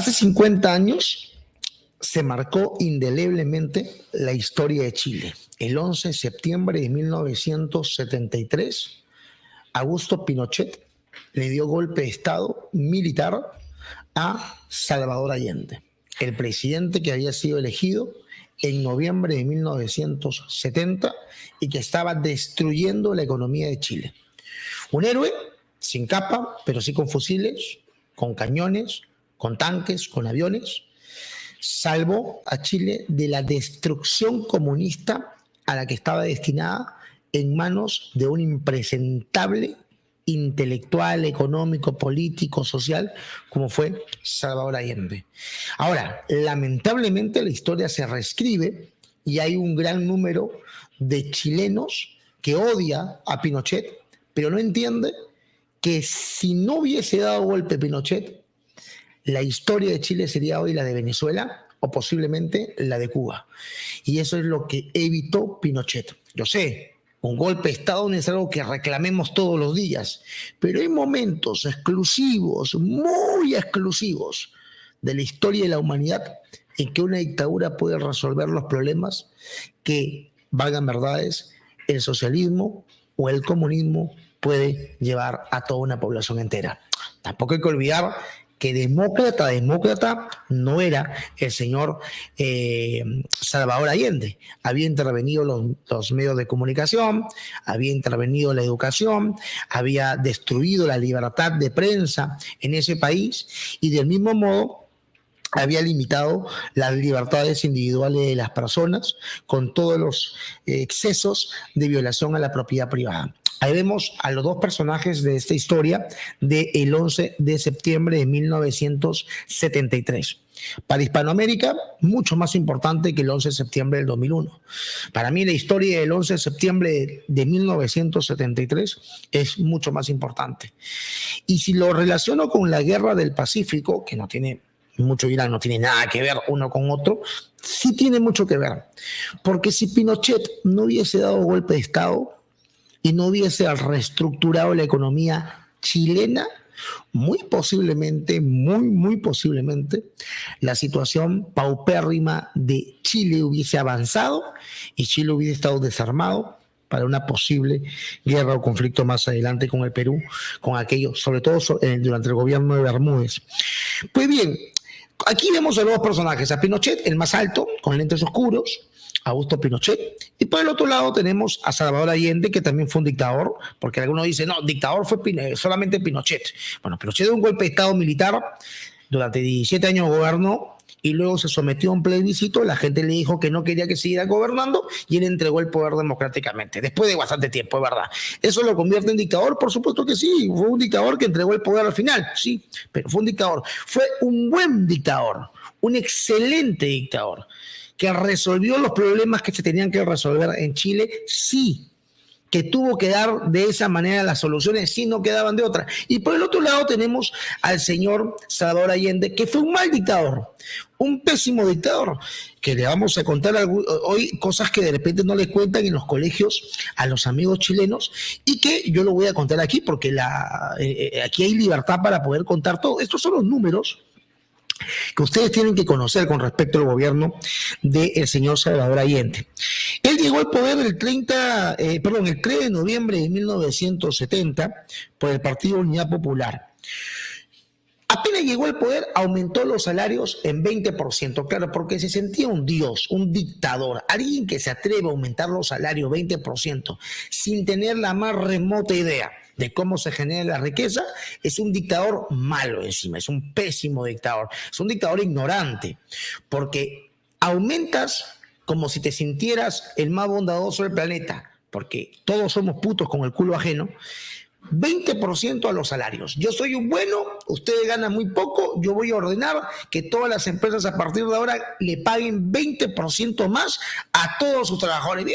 Hace 50 años se marcó indeleblemente la historia de Chile. El 11 de septiembre de 1973, Augusto Pinochet le dio golpe de Estado militar a Salvador Allende, el presidente que había sido elegido en noviembre de 1970 y que estaba destruyendo la economía de Chile. Un héroe sin capa, pero sí con fusiles, con cañones, con tanques, con aviones, salvó a Chile de la destrucción comunista a la que estaba destinada en manos de un impresentable intelectual, económico, político, social, como fue Salvador Allende. Ahora, lamentablemente la historia se reescribe y hay un gran número de chilenos que odia a Pinochet, pero no entiende que si no hubiese dado golpe Pinochet, la historia de Chile sería hoy la de Venezuela o posiblemente la de Cuba. Y eso es lo que evitó Pinochet. Yo sé, un golpe de Estado no es algo que reclamemos todos los días, pero hay momentos exclusivos, muy exclusivos de la historia de la humanidad en que una dictadura puede resolver los problemas que, valgan verdades, el socialismo o el comunismo puede llevar a toda una población entera. Tampoco hay que olvidar que demócrata no era el señor Salvador Allende. Había intervenido los medios de comunicación, había intervenido la educación, había destruido la libertad de prensa en ese país y del mismo modo había limitado las libertades individuales de las personas con todos los excesos de violación a la propiedad privada. Ahí vemos a los dos personajes de esta historia del 11 de septiembre de 1973. Para Hispanoamérica, mucho más importante que el 11 de septiembre del 2001. Para mí, la historia del 11 de septiembre de 1973 es mucho más importante. Y si lo relaciono con la Guerra del Pacífico, que no tiene, muchos dirán, no tiene nada que ver uno con otro, sí tiene mucho que ver. Porque si Pinochet no hubiese dado golpe de Estado y no hubiese reestructurado la economía chilena, muy posiblemente, muy posiblemente, la situación paupérrima de Chile hubiese avanzado y Chile hubiese estado desarmado para una posible guerra o conflicto más adelante con el Perú, con aquello, sobre todo durante el gobierno de Bermúdez. Pues bien, aquí vemos a los dos personajes, a Pinochet, el más alto, con lentes oscuros, Augusto Pinochet, y por el otro lado tenemos a Salvador Allende, que también fue un dictador, porque algunos dicen, no, dictador fue solamente Pinochet. Bueno, Pinochet dio un golpe de Estado militar, durante 17 años gobernó, y luego se sometió a un plebiscito, la gente le dijo que no quería que siguiera gobernando, y él entregó el poder democráticamente, después de bastante tiempo, es verdad. ¿Eso lo convierte en dictador? Por supuesto que sí, fue un dictador que entregó el poder al final, sí, pero fue un dictador. Fue un buen dictador, un excelente dictador, que resolvió los problemas que se tenían que resolver en Chile, sí, que tuvo que dar de esa manera las soluciones, sí, no quedaban de otra. Y por el otro lado tenemos al señor Salvador Allende, que fue un mal dictador, un pésimo dictador, que le vamos a contar hoy cosas que de repente no le cuentan en los colegios a los amigos chilenos y que yo lo voy a contar aquí porque aquí hay libertad para poder contar todo. Estos son los números que ustedes tienen que conocer con respecto al gobierno del señor Salvador Allende. Él llegó al poder el 3 de noviembre de 1970 por el Partido Unidad Popular. Apenas llegó al poder, aumentó los salarios en 20%, claro, porque se sentía un dios, un dictador, alguien que se atreve a aumentar los salarios 20% sin tener la más remota idea de cómo se genera la riqueza, es un dictador malo encima, es un pésimo dictador, es un dictador ignorante, porque aumentas como si te sintieras el más bondadoso del planeta, porque todos somos putos con el culo ajeno, 20% a los salarios. Yo soy un bueno, ustedes ganan muy poco, yo voy a ordenar que todas las empresas a partir de ahora le paguen 20% más a todos sus trabajadores.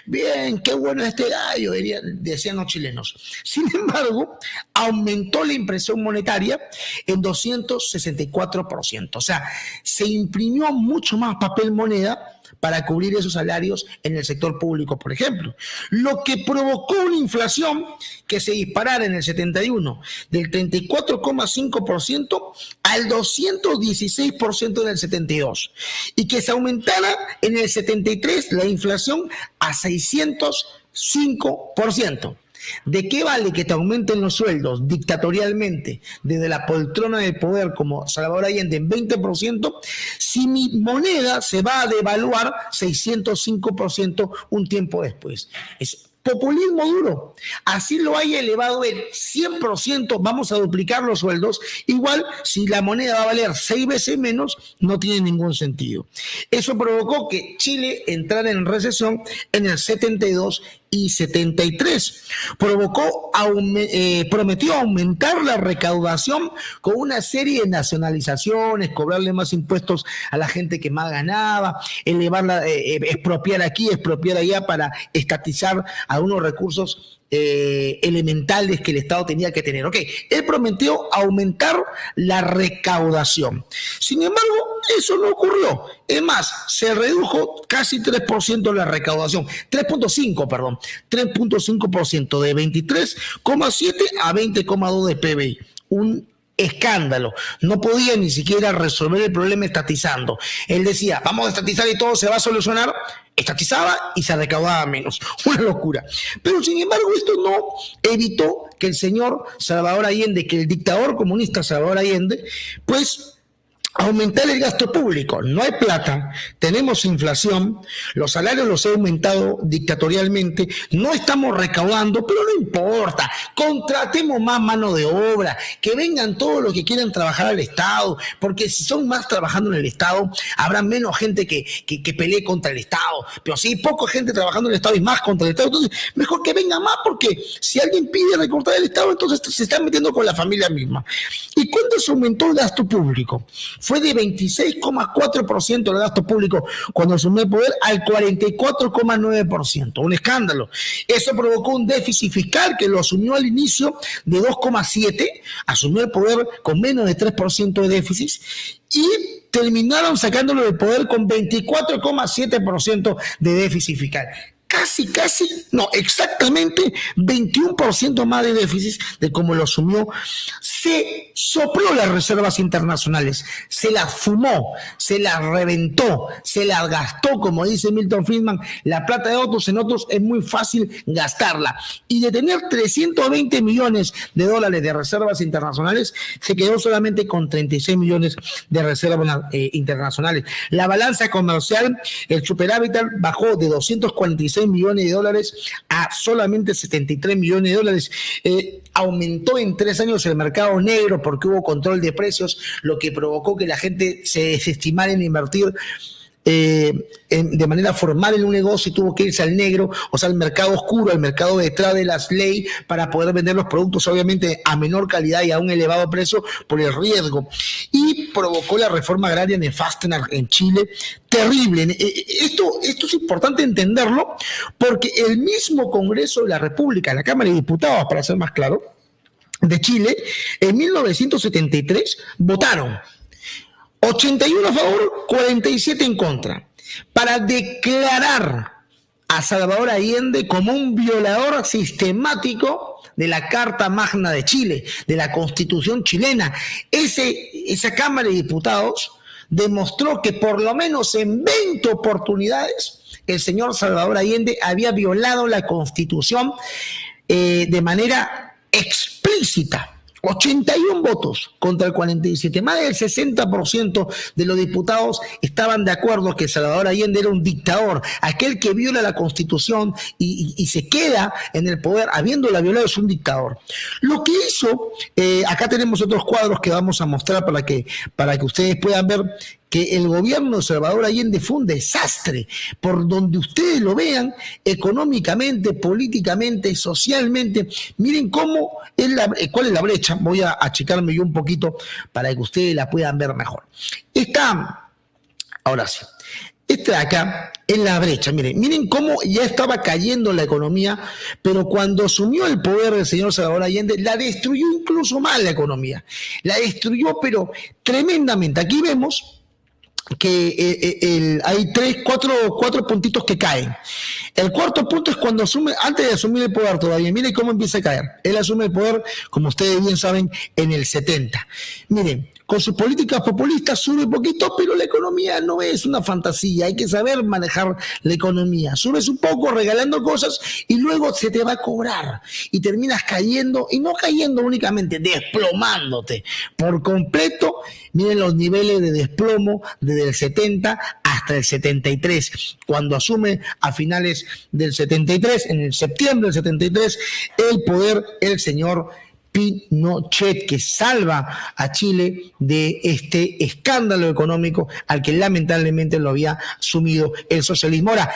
Bien, qué bueno este gallo, decían los chilenos. Sin embargo, aumentó la impresión monetaria en 264%. O sea, se imprimió mucho más papel moneda para cubrir esos salarios en el sector público, por ejemplo. Lo que provocó una inflación que se disparara en el 71 del 34,5% al 216% en el 72 y que se aumentara en el 73 la inflación a 605%. ¿De qué vale que te aumenten los sueldos dictatorialmente desde la poltrona del poder como Salvador Allende en 20% si mi moneda se va a devaluar 605% un tiempo después? Es populismo duro. Así lo haya elevado el 100%, vamos a duplicar los sueldos. Igual, si la moneda va a valer 6 veces menos, no tiene ningún sentido. Eso provocó que Chile entrara en recesión en el 72 y 73. Prometió aumentar la recaudación con una serie de nacionalizaciones, cobrarle más impuestos a la gente que más ganaba, elevarla, expropiar aquí, expropiar allá para estatizar algunos recursos elementales que el Estado tenía que tener. Ok, él prometió aumentar la recaudación. Sin embargo, eso no ocurrió. Es más, se redujo casi 3% la recaudación, 3.5%, de 23,7 a 20,2 de PBI. Un escándalo. No podía ni siquiera resolver el problema estatizando. Él decía, vamos a estatizar y todo se va a solucionar. Estatizaba y se recaudaba menos. Una locura. Pero sin embargo esto no evitó que el señor Salvador Allende, que el dictador comunista Salvador Allende, pues aumentar el gasto público. No hay plata, tenemos inflación, los salarios los he aumentado dictatorialmente, no estamos recaudando, pero no importa, contratemos más mano de obra, que vengan todos los que quieran trabajar al Estado, porque si son más trabajando en el Estado, habrá menos gente que pelee contra el Estado, pero si hay poca gente trabajando en el Estado y más contra el Estado, entonces mejor que venga más, porque si alguien pide recortar el Estado, entonces se está metiendo con la familia misma. ¿Y cuánto se aumentó el gasto público? Fue de 26,4% del gasto público cuando asumió el poder al 44,9%. Un escándalo. Eso provocó un déficit fiscal que lo asumió al inicio de 2,7%, asumió el poder con menos de 3% de déficit y terminaron sacándolo del poder con 24,7% de déficit fiscal. Exactamente 21% más de déficit de como lo asumió. Se sopló las reservas internacionales, se las fumó, se las reventó, se las gastó, como dice Milton Friedman. La plata de otros en otros es muy fácil gastarla. Y de tener 320 millones de dólares de reservas internacionales, se quedó solamente con 36 millones de reservas internacionales. La balanza comercial, el superávit bajó de 246 millones de dólares a solamente 73 millones de dólares. Aumentó en 3 años el mercado negro porque hubo control de precios, lo que provocó que la gente se desestimara en invertir de manera formal en un negocio y tuvo que irse al negro, o sea, al mercado oscuro, al mercado detrás de las leyes, para poder vender los productos, obviamente, a menor calidad y a un elevado precio por el riesgo. Y provocó la reforma agraria nefasta en Chile, terrible. Esto es importante entenderlo, porque el mismo Congreso de la República, la Cámara de Diputados, para ser más claro, de Chile, en 1973 votaron 81 a favor, 47 en contra, para declarar a Salvador Allende como un violador sistemático de la Carta Magna de Chile, de la Constitución chilena. Esa Cámara de Diputados demostró que por lo menos en 20 oportunidades el señor Salvador Allende había violado la Constitución de manera explícita. 81 votos contra el 47. Más del 60% de los diputados estaban de acuerdo que Salvador Allende era un dictador, aquel que viola la Constitución y se queda en el poder habiéndola violado, es un dictador. Lo que hizo, acá tenemos otros cuadros que vamos a mostrar para que ustedes puedan ver que el gobierno de Salvador Allende fue un desastre, por donde ustedes lo vean, económicamente, políticamente, socialmente. Miren cómo cuál es la brecha. Voy a achicarme yo un poquito para que ustedes la puedan ver mejor. Ahora sí. Esta de acá es la brecha. Miren cómo ya estaba cayendo la economía, pero cuando asumió el poder del señor Salvador Allende, la destruyó incluso más la economía. La destruyó, pero tremendamente. Aquí vemos que hay cuatro puntitos que caen. El cuarto punto es cuando asume, antes de asumir el poder todavía, mire cómo empieza a caer. Él asume el poder, como ustedes bien saben, en el 70. Miren, con sus políticas populistas sube un poquito, pero la economía no es una fantasía, hay que saber manejar la economía. Subes un poco regalando cosas y luego se te va a cobrar y terminas cayendo, y no cayendo únicamente, desplomándote por completo. Miren los niveles de desplomo desde el 70 hasta el 73, cuando asume a finales del 73, en el septiembre del 73, el poder el señor Pinochet, que salva a Chile de este escándalo económico al que lamentablemente lo había sumido el socialismo. Ahora,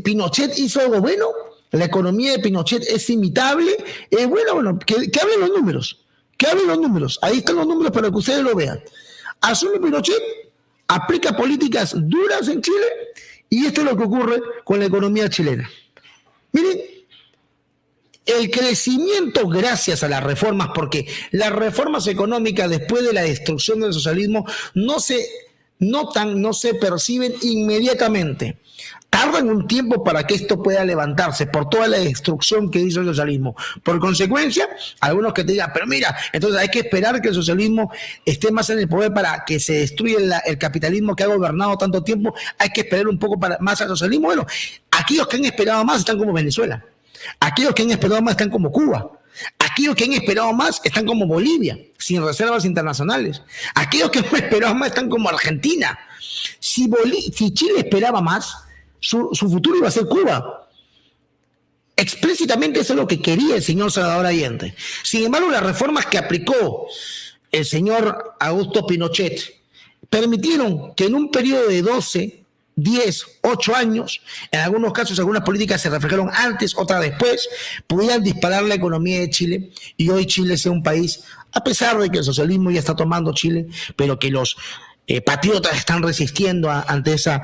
¿Pinochet hizo algo bueno? ¿La economía de Pinochet es imitable? Bueno, que hablen los números. Que hablen los números. Ahí están los números para que ustedes lo vean. Asume Pinochet, aplica políticas duras en Chile, y esto es lo que ocurre con la economía chilena. Miren, el crecimiento gracias a las reformas, porque las reformas económicas después de la destrucción del socialismo no se notan, no se perciben inmediatamente. Tardan un tiempo para que esto pueda levantarse por toda la destrucción que hizo el socialismo. Por consecuencia, algunos que te digan, pero mira, entonces hay que esperar que el socialismo esté más en el poder para que se destruya el capitalismo que ha gobernado tanto tiempo, hay que esperar un poco más al socialismo. Bueno, aquellos que han esperado más están como Venezuela. Aquellos que han esperado más están como Cuba. Aquellos que han esperado más están como Bolivia, sin reservas internacionales. Aquellos que han esperado más están como Argentina. Si Chile esperaba más, su futuro iba a ser Cuba. Explícitamente eso es lo que quería el señor Salvador Allende. Sin embargo, las reformas que aplicó el señor Augusto Pinochet permitieron que en un periodo de 12, 10, 8 años, en algunos casos algunas políticas se reflejaron antes, otras después, pudieran disparar la economía de Chile, y hoy Chile sea un país, a pesar de que el socialismo ya está tomando Chile, pero que los patriotas están resistiendo ante esa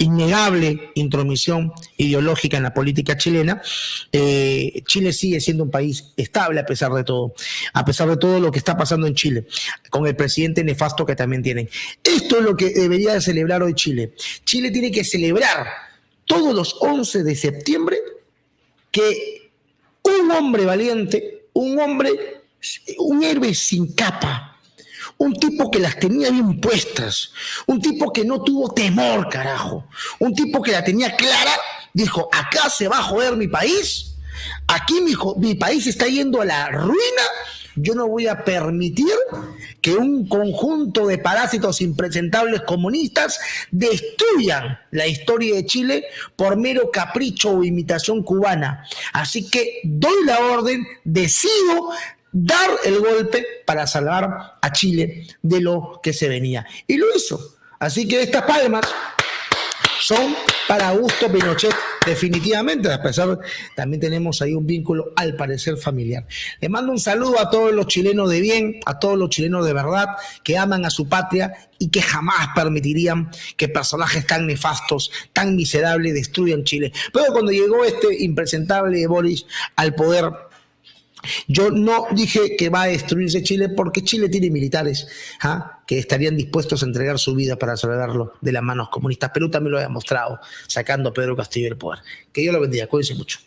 innegable intromisión ideológica en la política chilena. Chile sigue siendo un país estable a pesar de todo lo que está pasando en Chile, con el presidente nefasto que también tienen. Esto es lo que debería de celebrar hoy Chile. Chile tiene que celebrar todos los 11 de septiembre que un hombre valiente, un héroe sin capa, un tipo que las tenía bien puestas, un tipo que no tuvo temor, carajo, un tipo que la tenía clara, dijo, acá se va a joder mi país, aquí mi país está yendo a la ruina, yo no voy a permitir que un conjunto de parásitos impresentables comunistas destruyan la historia de Chile por mero capricho o imitación cubana. Así que doy la orden, decido dar el golpe para salvar a Chile de lo que se venía. Y lo hizo. Así que estas palmas son para Augusto Pinochet, definitivamente. A pesar, también tenemos ahí un vínculo al parecer familiar. Le mando un saludo a todos los chilenos de bien, a todos los chilenos de verdad, que aman a su patria y que jamás permitirían que personajes tan nefastos, tan miserables, destruyan Chile. Pero cuando llegó este impresentable Boris al poder, yo no dije que va a destruirse Chile, porque Chile tiene militares que estarían dispuestos a entregar su vida para salvarlo de las manos comunistas. Perú también lo ha demostrado, sacando a Pedro Castillo del poder. Que Dios lo bendiga, cuídense mucho.